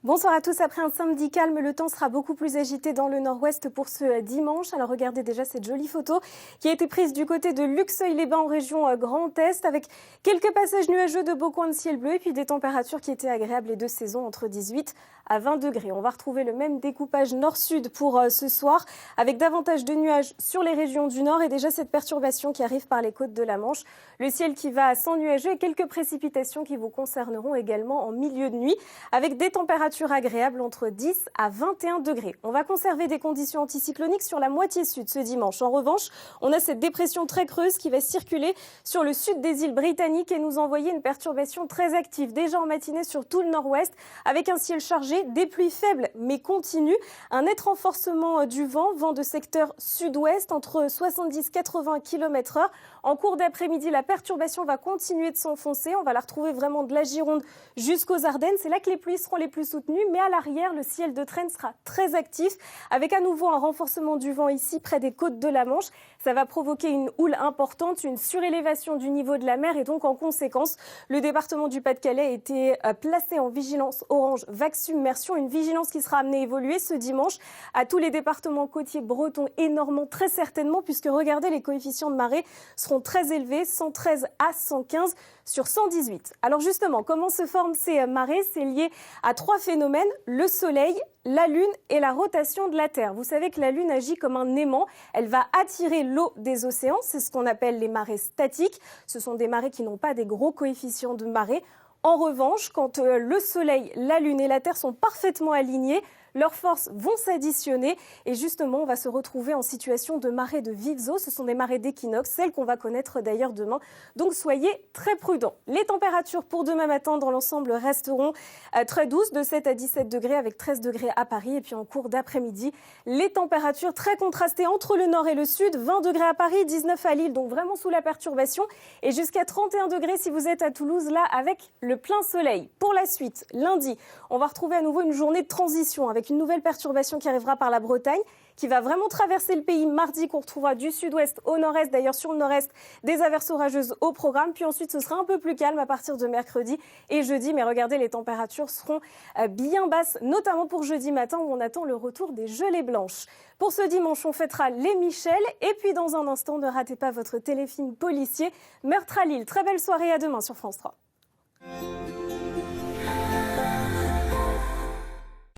Bonsoir à tous. Après un samedi calme, le temps sera beaucoup plus agité dans le nord-ouest pour ce dimanche. Alors regardez déjà cette jolie photo qui a été prise du côté de Luxeuil-les-Bains en région Grand Est avec quelques passages nuageux de beaux coins de ciel bleu et puis des températures qui étaient agréables les deux saisons entre 18 à 20 degrés. On va retrouver le même découpage nord-sud pour ce soir avec davantage de nuages sur les régions du nord et déjà cette perturbation qui arrive par les côtes de la Manche. Le ciel qui va s'ennuager et quelques précipitations qui vous concerneront également en milieu de nuit avec des températures agréable entre 10 à 21 degrés. On va conserver des conditions anticycloniques sur la moitié sud ce dimanche. En revanche, on a cette dépression très creuse qui va circuler sur le sud des îles britanniques et nous envoyer une perturbation très active déjà en matinée sur tout le nord-ouest avec un ciel chargé, des pluies faibles mais continues, un net renforcement du vent de secteur sud-ouest entre 70-80 km/h. En cours d'après-midi, la perturbation va continuer de s'enfoncer. On va la retrouver vraiment de la Gironde jusqu'aux Ardennes. C'est là que les pluies seront les plus soutenues. Mais à l'arrière, le ciel de traîne sera très actif avec à nouveau un renforcement du vent ici près des côtes de la Manche. Ça va provoquer une houle importante, une surélévation du niveau de la mer et donc en conséquence, le département du Pas-de-Calais a été placé en vigilance orange vague submersion, une vigilance qui sera amenée à évoluer ce dimanche à tous les départements côtiers bretons et normands très certainement puisque regardez, les coefficients de marée seront très élevés, 113 à 115 sur 118. Alors justement, comment se forment ces marées? C'est lié à trois phénomènes, le soleil, la Lune et la rotation de la Terre. Vous savez que la Lune agit comme un aimant. Elle va attirer l'eau des océans. C'est ce qu'on appelle les marées statiques. Ce sont des marées qui n'ont pas des gros coefficients de marée. En revanche, quand le Soleil, la Lune et la Terre sont parfaitement alignés, leurs forces vont s'additionner et justement, on va se retrouver en situation de marée de vives eaux. Ce sont des marées d'équinoxe, celles qu'on va connaître d'ailleurs demain. Donc soyez très prudents. Les températures pour demain matin dans l'ensemble resteront très douces, de 7 à 17 degrés avec 13 degrés à Paris. Et puis en cours d'après-midi, les températures très contrastées entre le nord et le sud. 20 degrés à Paris, 19 à Lille, donc vraiment sous la perturbation. Et jusqu'à 31 degrés si vous êtes à Toulouse, là avec le plein soleil. Pour la suite, lundi, on va retrouver à nouveau une journée de transition avec une nouvelle perturbation qui arrivera par la Bretagne, qui va vraiment traverser le pays mardi, qu'on retrouvera du sud-ouest au nord-est. D'ailleurs, sur le nord-est, des averses orageuses au programme. Puis ensuite, ce sera un peu plus calme à partir de mercredi et jeudi. Mais regardez, les températures seront bien basses, notamment pour jeudi matin où on attend le retour des gelées blanches. Pour ce dimanche, on fêtera les Michel. Et puis, dans un instant, ne ratez pas votre téléfilm policier Meurtre à Lille. Très belle soirée, à demain sur France 3.